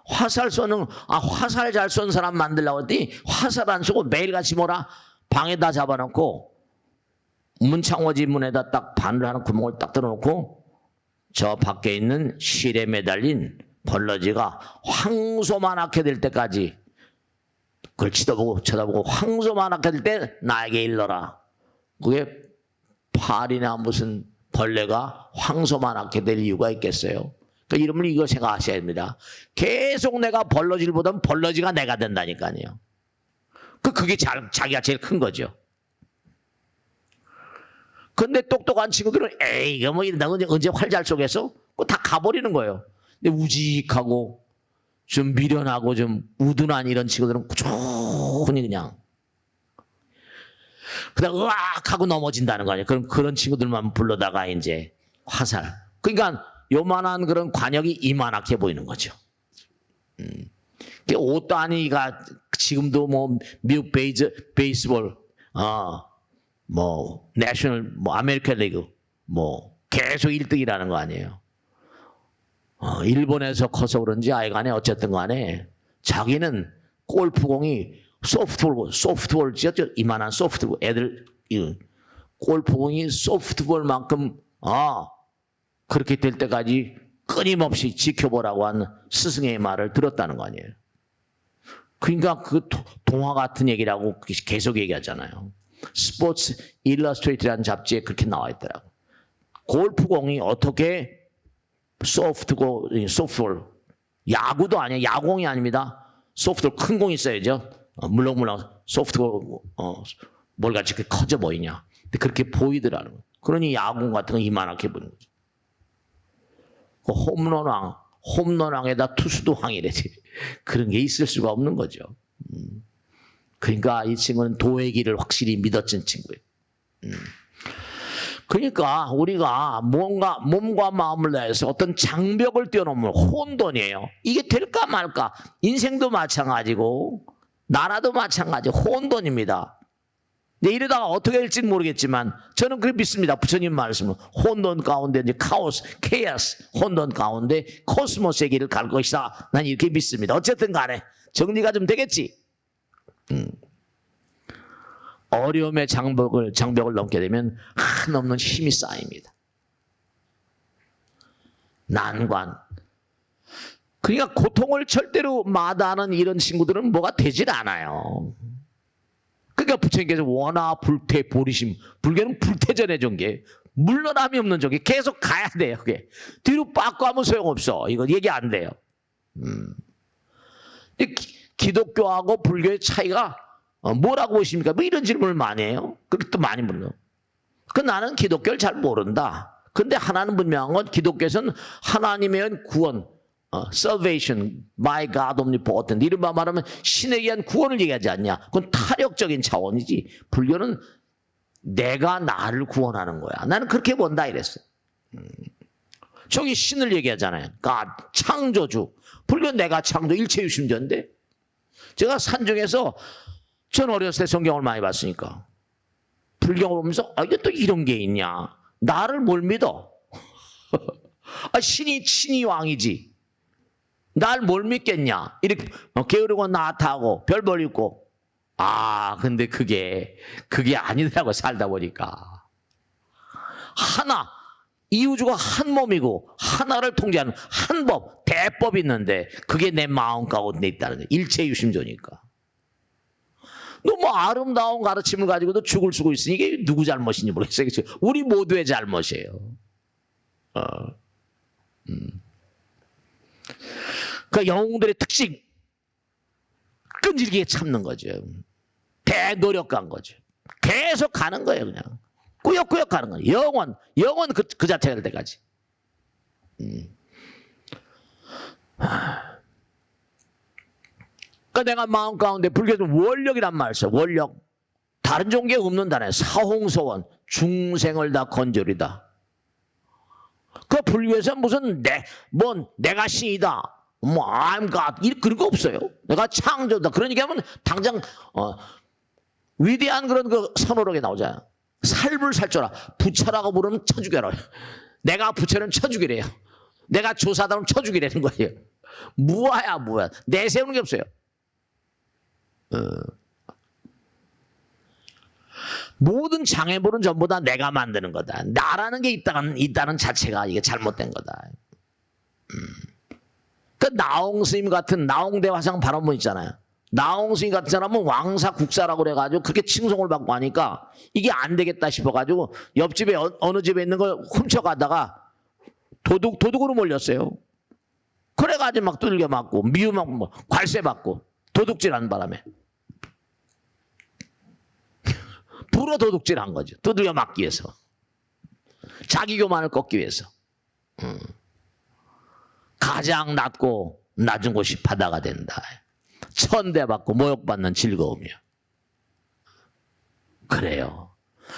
화살 쏘는 화살 잘 쏜 사람 만들려고 했더니 화살 안 쏘고 매일같이 뭐라 방에다 잡아놓고 문창호지 문에다 딱 바늘 하나 구멍을 딱 뚫어놓고 저 밖에 있는 실에 매달린 벌러지가 황소만하게 될 때까지 그걸 쳐다보고 황소만하게 될 때 나에게 일러라. 그게 파리나 무슨 벌레가 황소만하게 될 이유가 있겠어요. 그러니까 이러면 이거 생각하셔야 됩니다. 계속 내가 벌러지를 보던 벌러지가 내가 된다니까요. 그게 자기가 제일 큰 거죠. 근데 똑똑한 친구들은 에이 이거 뭐 이런다고 언제 활 잘 쏘겠어? 그거 다 가버리는 거예요. 근데 우직하고 좀 미련하고 좀 우둔한 이런 친구들은 꾸준히 그냥 그다음 으악 하고 넘어진다는 거 아니에요. 그런 친구들만 불러다가 이제 화살. 그러니까 요만한 그런 관역이 이만하게 보이는 거죠. 오따니가 지금도 뭐 미국 베이스볼 뭐 내셔널 뭐 아메리칸 리그 뭐 계속 1등이라는 거 아니에요. 일본에서 커서 그런지 아이간에 어쨌든 간에 자기는 골프공이 소프트볼 지었죠. 이만한 소프트볼 애들 골프공이 소프트볼만큼 그렇게 될 때까지 끊임없이 지켜보라고 한 스승의 말을 들었다는 거 아니에요. 그러니까 그 동화 같은 얘기라고 계속 얘기하잖아요. 스포츠 일러스트레이트라는 잡지에 그렇게 나와 있더라고. 골프공이 어떻게 소프트볼 야구도 아니야. 야구공이 아닙니다. 소프트볼 큰 공이 있어야죠. 물렁물렁 소프트볼 뭘같이 그렇게 커져 보이냐. 근데 그렇게 보이더라는 거예요. 그러니 야구공 같은 거 이만하게 보이는 거죠. 그 홈런왕에다 투수도 왕이래지. 그런 게 있을 수가 없는 거죠. 그러니까 이 친구는 도의 길을 확실히 믿었던 친구예요. 그러니까 우리가 뭔가 몸과 마음을 다해서 어떤 장벽을 뛰어넘으면 혼돈이에요. 이게 될까 말까. 인생도 마찬가지고 나라도 마찬가지 혼돈입니다. 근데 이러다가 어떻게 될지 모르겠지만 저는 그렇게 믿습니다. 부처님 말씀은 혼돈 가운데 이제 카오스, 케이오스, 혼돈 가운데 코스모스의 길을 갈 것이다. 난 이렇게 믿습니다. 어쨌든 간에 정리가 좀 되겠지. 어려움의 장벽을 넘게 되면 한없는 힘이 쌓입니다. 난관. 그러니까 고통을 절대로 마다하는 이런 친구들은 뭐가 되질 않아요. 그러니까 부처님께서 원화 불태 보리심, 불교는 불태전의 종교, 물러남이 없는 종교, 계속 가야 돼요. 그게 뒤로 빠꾸 하면 소용없어. 이거 얘기 안 돼요. 기독교하고 불교의 차이가 뭐라고 보십니까? 뭐 이런 질문을 많이 해요. 그렇게 또 많이 물어요. 나는 기독교를 잘 모른다. 근데 하나는 분명한 건 기독교에서는 하나님에 의한 구원, salvation by God omnipotent 이런 말하면 신에 의한 구원을 얘기하지 않냐. 그건 타력적인 차원이지. 불교는 내가 나를 구원하는 거야. 나는 그렇게 본다 이랬어. 저기 신을 얘기하잖아요. God, 창조주. 불교는 내가 창조 일체유심조인데 제가 산중에서 전 어렸을 때 성경을 많이 봤으니까 불경을 보면서 이게 또 이런 게 있냐. 나를 뭘 믿어? 신이 왕이지. 날 뭘 믿겠냐. 이렇게 게으르고 나타하고 별벌 있고 근데 그게 아니더라고 살다 보니까. 하나 이 우주가 한 몸이고 하나를 통제하는 한 법, 대법이 있는데 그게 내 마음 가운데 있다는 거예요. 일체유심조니까. 너무 아름다운 가르침을 가지고도 죽을 수고 있으니 이게 누구 잘못인지 모르겠어요. 우리 모두의 잘못이에요. 그러니까 영웅들의 특징 끈질기게 참는 거죠. 대노력한 거죠. 계속 가는 거예요. 그냥 꾸역꾸역 가는 거예요. 영원 그 자체가 될 때까지. 그러니까 내가 마음 가운데 불교에서 원력이란 말 써요. 원력. 다른 종교에 없는 단어예요. 사홍서원. 중생을 다 건조리다. 그 불교에서 무슨 내가 신이다. I'm God. 그런 거 없어요. 내가 창조다. 그런 얘기하면 당장 위대한 그런 그 선호록에 나오잖아요. 살불 살쪄라. 부처라고 부르면 쳐 죽여라. 내가 부처는 쳐 죽이래요. 내가 조사다면 쳐 죽이라는 거예요. 무아야. 내세우는 게 없어요. 모든 장애물은 전부 다 내가 만드는 거다. 나라는 게 있다는 자체가 이게 잘못된 거다. 그 나홍 스님 같은 나홍대화상 발언문 있잖아요. 나홍 스님 같은 사람은 왕사 국사라고 그래가지고 그렇게 칭송을 받고 하니까 이게 안 되겠다 싶어가지고 옆집에 어느 집에 있는 걸 훔쳐가다가 도둑으로 몰렸어요. 그래가지고 막 두들겨 맞고 미움하고 관세 받고 도둑질하는 바람에 불어 도둑질한 거죠. 두들겨 맞기 위해서. 자기 교만을 꺾기 위해서. 가장 낮은 곳이 바다가 된다. 천대받고 모욕받는 즐거움이요. 그래요.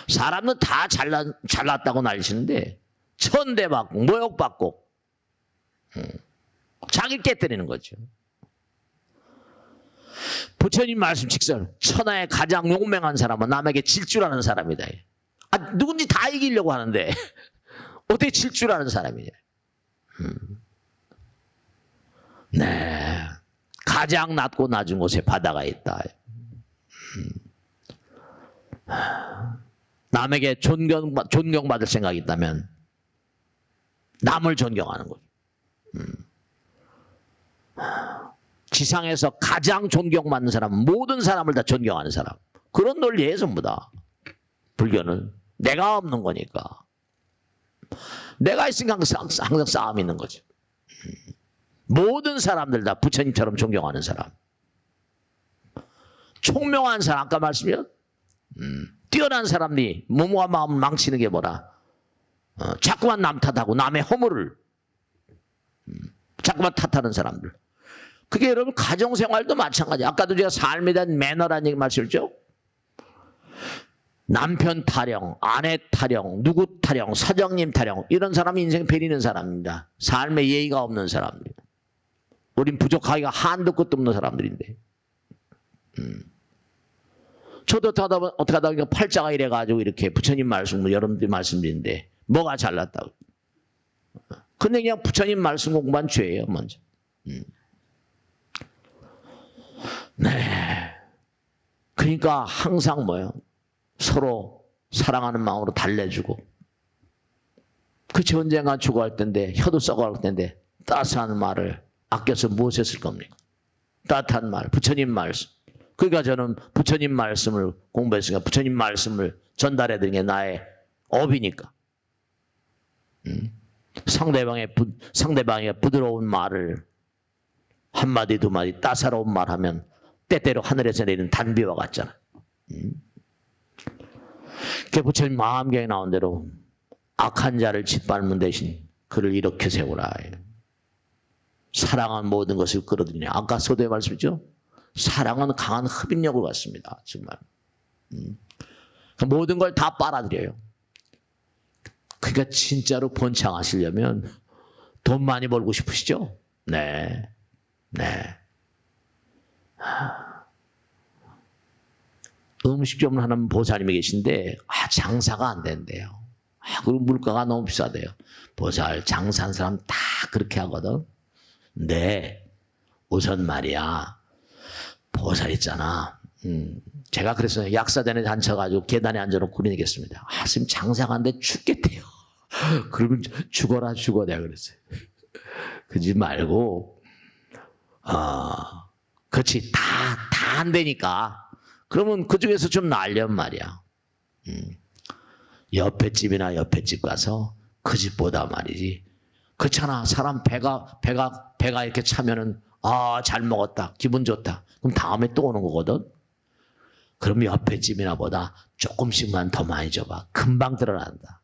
사람은 다 잘났다고 난리치는데 천대받고 모욕받고 자기 깨뜨리는 거죠. 부처님 말씀 직설 천하에 가장 용맹한 사람은 남에게 질주라는 사람이다. 누군지 다 이기려고 하는데 어떻게 질주라는 사람이냐. 네, 가장 낮고 낮은 곳에 바다가 있다. 남에게 존경받을 생각이 있다면 남을 존경하는 거죠. 지상에서 가장 존경받는 사람은 모든 사람을 다 존경하는 사람. 그런 논리예요, 전부 다. 불교는 내가 없는 거니까. 내가 있으니까 항상 싸움이 있는 거죠. 모든 사람들 다 부처님처럼 존경하는 사람. 총명한 사람, 아까 말씀이요. 뛰어난 사람들이 몸과 마음을 망치는 게 뭐라. 자꾸만 남 탓하고 남의 허물을 자꾸만 탓하는 사람들. 그게 여러분 가정생활도 마찬가지. 아까도 제가 삶에 대한 매너라는 얘기 말씀드렸죠. 남편 타령, 아내 타령, 누구 타령, 사장님 타령, 이런 사람이 인생 베리는 사람입니다. 삶에 예의가 없는 사람입니다. 우린 부족하기가 한도 끝도 없는 사람들인데. 저도 어떻게 하다 보니까 팔자가 이래가지고 이렇게 부처님 말씀, 여러분들이 말씀드리는데 뭐가 잘났다고. 근데 그냥 부처님 말씀 공부한 죄예요, 먼저. 네. 그러니까 항상 뭐예요? 서로 사랑하는 마음으로 달래주고. 그치, 언젠가 죽어갈 텐데, 혀도 썩어갈 텐데, 따스한 말을 아껴서 무엇 했을 겁니까? 따뜻한 말, 부처님 말씀. 그러니까 저는 부처님 말씀을 공부했으니까 부처님 말씀을 전달해드리는 게 나의 업이니까. 상대방의 부드러운 말을 한마디 두마디 따사로운 말하면 때때로 하늘에서 내리는 단비와 같잖아. 그 부처님 마음경에 나온 대로 악한 자를 짓밟는 대신 그를 일으켜 세우라. 사랑한 모든 것을 끌어들이냐. 아까 서두에 말씀했죠. 사랑은 강한 흡인력을 갖습니다. 정말. 모든 걸 다 빨아들여요. 그러니까 진짜로 번창하시려면 돈 많이 벌고 싶으시죠? 네. 네. 음식점을 하는 보살님이 계신데 장사가 안 된대요. 그리고 물가가 너무 비싸대요. 보살 장사한 사람 다 그렇게 하거든. 근데 우선 말이야. 보살 있잖아. 제가 그래서 약사전에 앉혀가지고 계단에 앉아놓고 그런 얘기했습니다. 스님 장사가 안 돼 죽겠대요. 그러면 죽어라 죽어 내가 그랬어요. 그러지 말고 그렇지 다 안 되니까 그러면 그중에서 좀 날련 말이야. 옆에 집이나 옆에 집 가서 그 집보다 말이지. 그렇잖아. 사람 배가 이렇게 차면은 잘 먹었다. 기분 좋다. 그럼 다음에 또 오는 거거든. 그럼 옆에 집이나 보다 조금씩만 더 많이 줘봐. 금방 드러난다.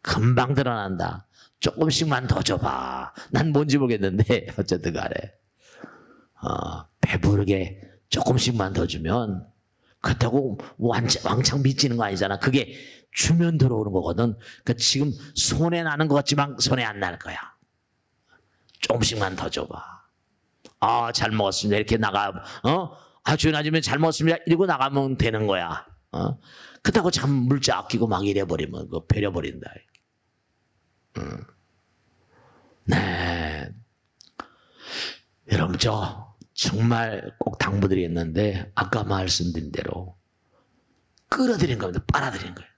금방 드러난다. 조금씩만 더 줘봐. 난 뭔지 모르겠는데 어쨌든 간에 배부르게 조금씩만 더 주면 그렇다고 왕창 미치는 거 아니잖아. 그게 주면 들어오는 거거든. 그러니까 지금 손해 나는 것 같지만 손해 안 날 거야. 조금씩만 더 줘봐. 잘 먹었습니다. 이렇게 나가, 주인 아줌마 잘 먹었습니다. 이러고 나가면 되는 거야. 그렇다고 참 물자 아끼고 막 이래버리면 그거 배려버린다. 네. 여러분, 저 정말 꼭 당부드리겠는데, 아까 말씀드린 대로 끌어들인 겁니다. 빨아들인 거예요.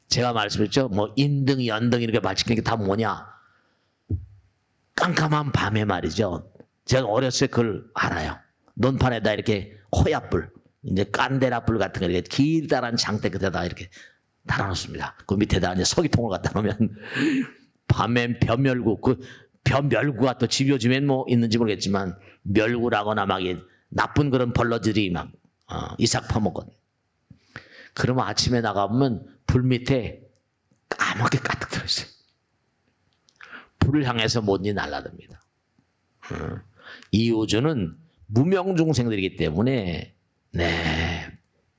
제가 말씀했죠. 뭐, 인등, 연등 이렇게 말시키는 게 다 뭐냐? 깜깜한 밤에 말이죠. 제가 어렸을 때 그걸 알아요. 논판에다 이렇게 호야불, 이제 깐데라불 같은 거 이렇게 길다란 장대 끝에다 이렇게 달아놓습니다. 그 밑에다 이제 서기통을 갖다 놓으면 밤엔 벼멸구, 그 벼멸구가 또 집 요즘엔 뭐 있는지 모르겠지만 멸구라거나 막 나쁜 그런 벌러들이 막 이삭 파먹거든요. 그러면 아침에 나가보면 불 밑에 까맣게 가득 들어있어요. 불을 향해서 뭔지 날아듭니다. 이 우주는 무명중생들이기 때문에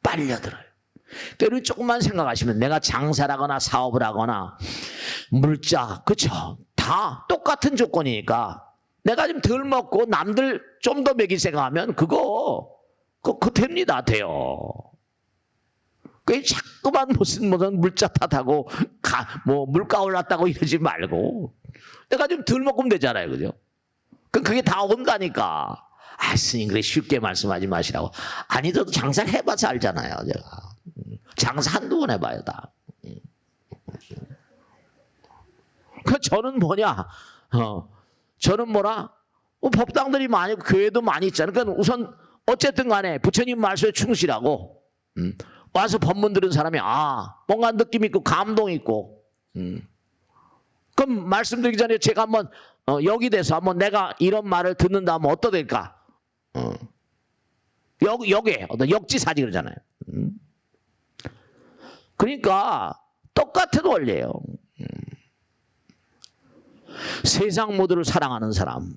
빨려들어요. 그러니까 조금만 생각하시면 내가 장사라거나 사업을 하거나 물자, 그쵸? 다 똑같은 조건이니까 내가 좀 덜 먹고 남들 좀 더 먹일 생각하면 그거 됩니다. 돼요. 그 자꾸만 무슨 물자 탓하고 뭐 물가 올랐다고 이러지 말고 내가 좀 덜 먹으면 되잖아요. 그죠? 그게 다 온다니까. 스님 그래 쉽게 말씀하지 마시라고. 아니 저도 장사를 해봐서 알잖아요. 제가 장사 한두 번 해봐요 다. 저는 뭐냐? 저는 뭐라? 법당들이 많이 교회도 많이 있잖아요. 그러니까 우선 어쨌든 간에 부처님 말씀에 충실하고 와서 법문 들은 사람이 뭔가 느낌 있고 감동 있고 그럼 말씀드리기 전에 제가 한번 여기 대해서 한번 내가 이런 말을 듣는다 하면 어떠될까? 여기에 어떤 역지사지 그러잖아요. 그러니까 똑같은 원리예요. 세상 모두를 사랑하는 사람,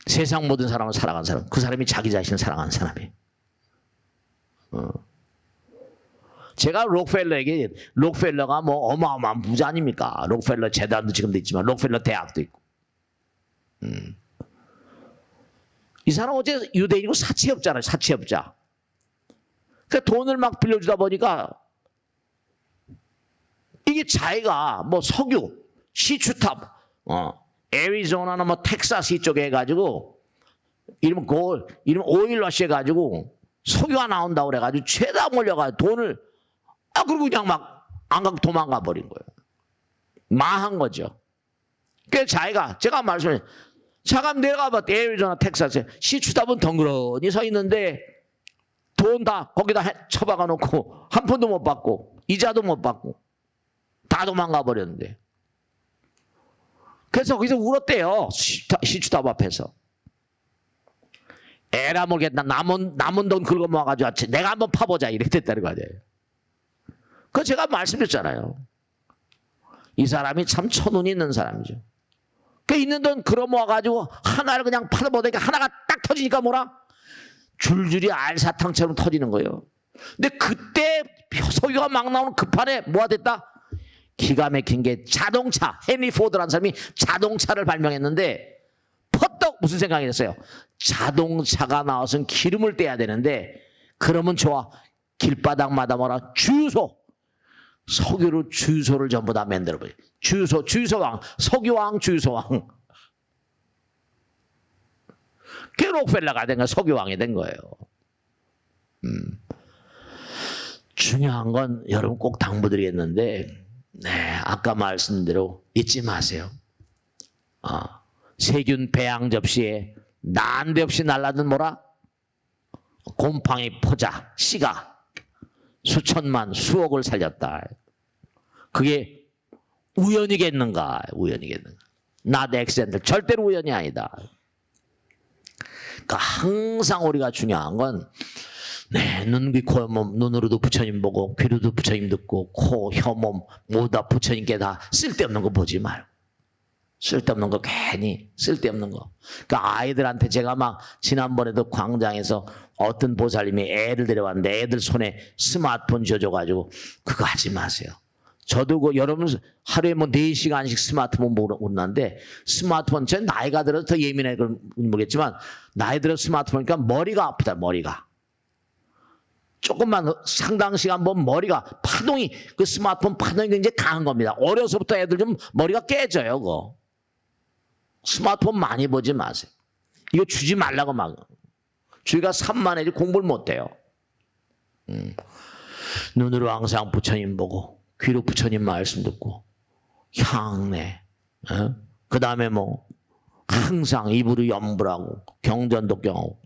세상 모든 사람을 사랑하는 사람, 그 사람이 자기 자신을 사랑하는 사람이에요. 제가 록펠러가 뭐 어마어마한 부자 아닙니까? 록펠러 재단도 지금도 있지만 록펠러 대학도 있고. 이 사람 어제 유대인이고 사채업자잖아요. 사채업자. 그 돈을 막 빌려주다 보니까 이게 자기가 뭐 석유, 시추탑, 애리조나나 뭐 텍사스 이쪽에 해가지고 이름 오일러시 해가지고 석유가 나온다고 그래가지고 죄다 몰려가지고 돈을 그리고 그냥 막 안 가고 도망가 버린 거예요. 망한 거죠. 그래서 제가 말씀해 잠깐 내려가봐 애리조나 텍사스에 시추탑은 덩그러니 서 있는데 돈 다 거기다 처박아 놓고 한 푼도 못 받고 이자도 못 받고 다 도망가 버렸는데 그래서 거기서 울었대요. 시추탑 앞에서. 에라 모르겠다. 남은 돈 긁어 모아가지고 내가 한번 파보자 이랬댔다는 거 아니에요. 그거 제가 말씀드렸잖아요. 이 사람이 참 천운이 있는 사람이죠. 그 있는 돈 긁어 모아가지고 하나를 그냥 팔아보니까 하나가 딱 터지니까 뭐라? 줄줄이 알사탕처럼 터지는 거예요. 근데 그때 석유가 막 나오는 급판에 뭐가 됐다? 기가 막힌 게 자동차, 헨리 포드라는 사람이 자동차를 발명했는데 퍼떡 무슨 생각이 됐어요? 자동차가 나와서는 기름을 떼야 되는데 그러면 좋아. 길바닥마다 뭐라? 주유소. 석유로 주유소를 전부 다 만들어버려요. 주유소왕, 석유왕, 주유소왕. 그 록펠러가 된 거예요. 석유왕이 된 거예요. 중요한 건 여러분 꼭 당부드리겠는데 아까 말씀대로 잊지 마세요. 세균 배양 접시에 난데없이 날라든 뭐라? 곰팡이 포자, 씨가 수천만, 수억을 살렸다. 그게 우연이겠는가? 우연이겠는가? not accidental. 절대로 우연이 아니다. 그러니까 항상 우리가 중요한 건 눈, 귀, 코, 몸, 눈으로도 부처님 보고 귀로도 부처님 듣고 코, 혀, 몸 모두 다 부처님께 다 쓸데없는 거 보지 말고 쓸데없는 거 괜히 쓸데없는 거. 그러니까 아이들한테 제가 막 지난번에도 광장에서 어떤 보살님이 애를 데려왔는데 애들 손에 스마트폰 쥐어줘가지고 그거 하지 마세요. 저도 여러분 하루에 뭐 4시간씩 스마트폰 보고 온다는데 스마트폰 제 나이가 들어서 더 예민해 그런 모르겠지만 나이 들어서 스마트폰 보니까 머리가 아프다. 머리가. 조금만 상당 시간 보면 머리가 파동이 그 스마트폰 파동이 굉장히 강한 겁니다. 어려서부터 애들 좀 머리가 깨져요. 그거. 스마트폰 많이 보지 마세요. 이거 주지 말라고 막. 주의가 산만해지 공부를 못해요. 눈으로 항상 부처님 보고 귀로 부처님 말씀 듣고 향내 그 다음에 뭐 항상 입으로 염불하고 경전도 경하고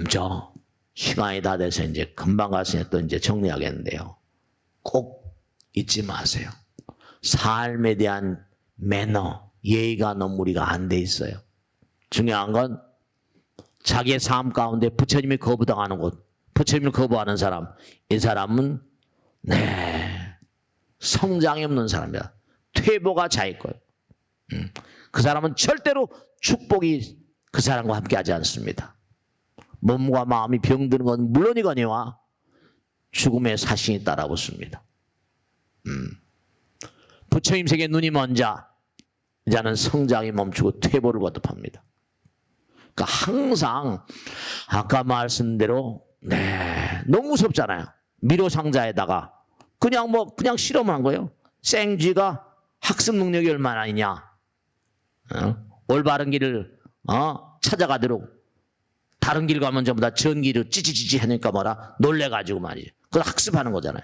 저 시간이 다 돼서 이제 금방 가서 또 이제 정리하겠는데요. 꼭 잊지 마세요. 삶에 대한 매너, 예의가 너무 우리가 안 돼 있어요. 중요한 건 자기의 삶 가운데 부처님이 거부당하는 곳, 부처님을 거부하는 사람, 이 사람은 성장이 없는 사람이다. 퇴보가 자기 거예요. 그 사람은 절대로 축복이 그 사람과 함께하지 않습니다. 몸과 마음이 병드는 건 물론이거니와 죽음의 사신이 따라붙습니다. 부처님 세계 눈이 먼 자, 이자는 성장이 멈추고 퇴보를 거듭합니다. 그러니까 항상 아까 말씀대로 너무 무섭잖아요. 미로 상자에다가 그냥 실험한 거예요. 생쥐가 학습 능력이 얼마나 있냐. 올바른 길을 찾아가도록 다른 길 가면 전부 다 전기를 찌찌찌찌 하니까 뭐라 놀래가지고 말이죠. 그걸 학습하는 거잖아요.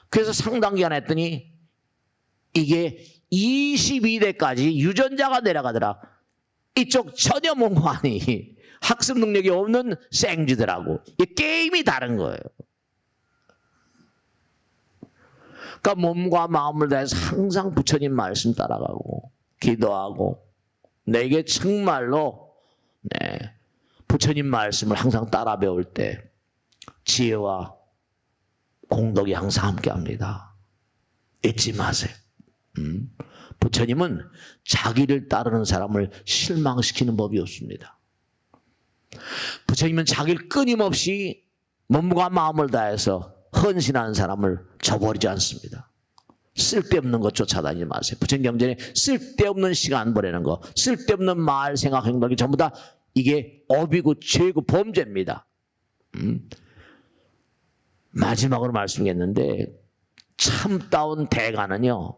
그래서 상당 기간 했더니 이게 22대까지 유전자가 내려가더라. 이쪽 전혀 뭔가 아니 학습 능력이 없는 생쥐들하고 이 게임이 다른 거예요. 그러니까 몸과 마음을 다해서 항상 부처님 말씀 따라가고 기도하고 내게 정말로 부처님 말씀을 항상 따라 배울 때 지혜와 공덕이 항상 함께합니다. 잊지 마세요. 부처님은 자기를 따르는 사람을 실망시키는 법이 없습니다. 부처님은 자기를 끊임없이 몸과 마음을 다해서 헌신하는 사람을 저버리지 않습니다. 쓸데없는 것 쫓아다니지 마세요. 부처님 경전에 쓸데없는 시간 보내는 거, 쓸데없는 말, 생각, 행동이 전부 다 이게 업이고 죄고 범죄입니다. 마지막으로 말씀드렸는데 참다운 대가는요,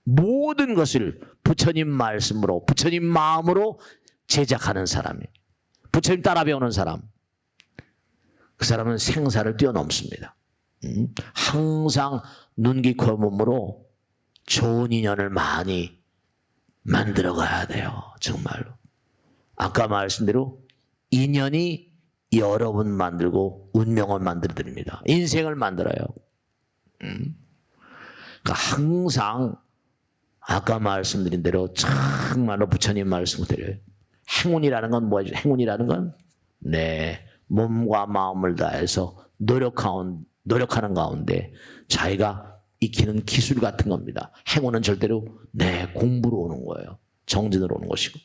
모든 것을 부처님 말씀으로, 부처님 마음으로 제작하는 사람이에요. 부처님 따라 배우는 사람. 그 사람은 생사를 뛰어넘습니다. 항상 눈, 귀, 코, 몸으로 좋은 인연을 많이 만들어 가야 돼요. 정말로. 아까 말씀대로 인연이 여러분 만들고 운명을 만들어 드립니다. 인생을 만들어요. 그러니까 항상 아까 말씀드린 대로 정말로 부처님 말씀을 드려요. 행운이라는 건 뭐죠? 행운이라는 건 몸과 마음을 다해서 노력하는 가운데 자기가 익히는 기술 같은 겁니다. 행운은 절대로 공부로 오는 거예요. 정진으로 오는 것이고.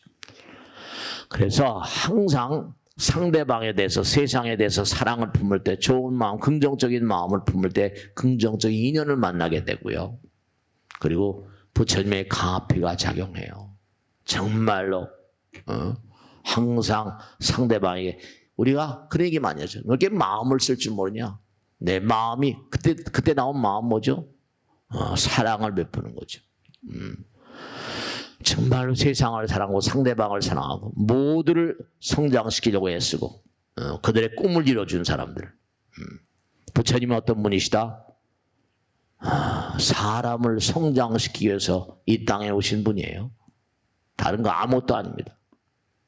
그래서 항상 상대방에 대해서, 세상에 대해서 사랑을 품을 때, 좋은 마음, 긍정적인 마음을 품을 때 긍정적인 인연을 만나게 되고요. 그리고 부처님의 가피가 작용해요. 정말로 항상 상대방에게, 우리가 그런 얘기 많이 하죠. 왜 이렇게 마음을 쓸 줄 모르냐? 내 마음이 그때 나온 마음 뭐죠? 사랑을 베푸는 거죠. 정말로 세상을 사랑하고 상대방을 사랑하고 모두를 성장시키려고 애쓰고 그들의 꿈을 이뤄준 사람들. 부처님은 어떤 분이시다? 사람을 성장시키기 위해서 이 땅에 오신 분이에요. 다른 거 아무것도 아닙니다.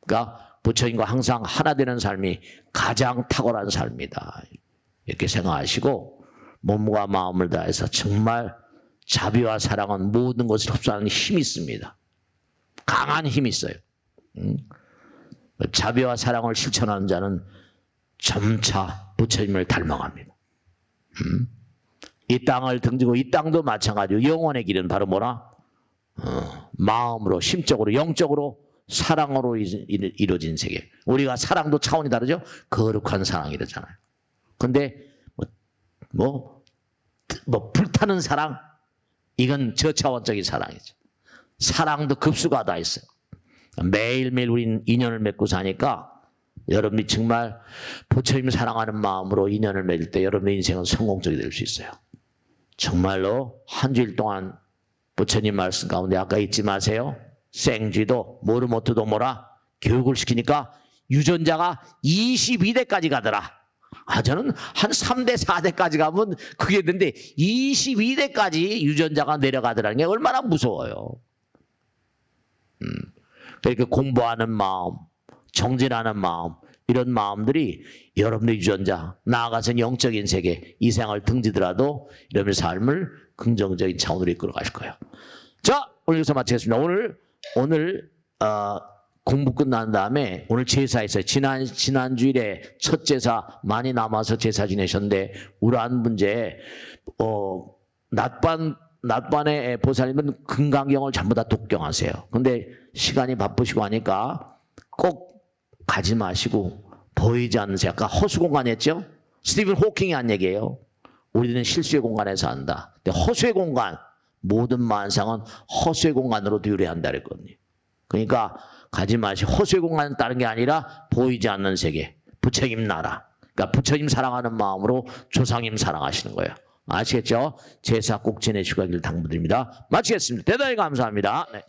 그러니까 부처님과 항상 하나 되는 삶이 가장 탁월한 삶이다. 이렇게 생각하시고 몸과 마음을 다해서 정말 자비와 사랑은 모든 것을 흡수하는 힘이 있습니다. 강한 힘이 있어요. 자비와 사랑을 실천하는 자는 점차 부처님을 닮아갑니다. 이 땅을 등지고 이 땅도 마찬가지로 영원의 길은 바로 뭐라? 마음으로, 심적으로, 영적으로, 사랑으로 이루어진 세계. 우리가 사랑도 차원이 다르죠? 거룩한 사랑이라잖아요. 근데 불타는 사랑? 이건 저차원적인 사랑이죠. 사랑도 급수가 다 있어요. 매일매일 우린 인연을 맺고 사니까 여러분이 정말 부처님 사랑하는 마음으로 인연을 맺을 때 여러분의 인생은 성공적이 될 수 있어요. 정말로 한 주일 동안 부처님 말씀 가운데 아까 잊지 마세요. 생쥐도 모르모트도 교육을 시키니까 유전자가 22대까지 가더라. 저는 한 3대, 4대까지 가면 그게 되는데 22대까지 유전자가 내려가더라는 게 얼마나 무서워요. 그러니까 공부하는 마음, 정진하는 마음, 이런 마음들이 여러분의 유전자, 나아가서 영적인 세계, 이 생을 등지더라도 여러분의 삶을 긍정적인 차원으로 이끌어 가실 거예요. 자, 오늘 여기서 마치겠습니다. 오늘 공부 끝난 다음에 오늘 제사 있어요. 지난 주일에 첫 제사 많이 남아서 제사 지내셨는데 우란 문제 낮반에 보살님은 금강경을 전부 다 독경하세요. 근데 시간이 바쁘시고 하니까 꼭 가지 마시고 보이지 않는 새, 아까 허수공간 했죠? 스티븐 호킹이 한 얘기예요. 우리는 실수의 공간에서 한다. 근데 허수의 공간, 모든 만상은 허수의 공간으로 유래한다 그랬거든요. 그러니까 가지 마시고 허수의 공간은 다른 게 아니라 보이지 않는 세계, 부처님 나라. 그러니까 부처님 사랑하는 마음으로 조상님 사랑하시는 거예요. 아시겠죠? 제사 꼭 지내시고 가기를 당부드립니다. 마치겠습니다. 대단히 감사합니다. 네.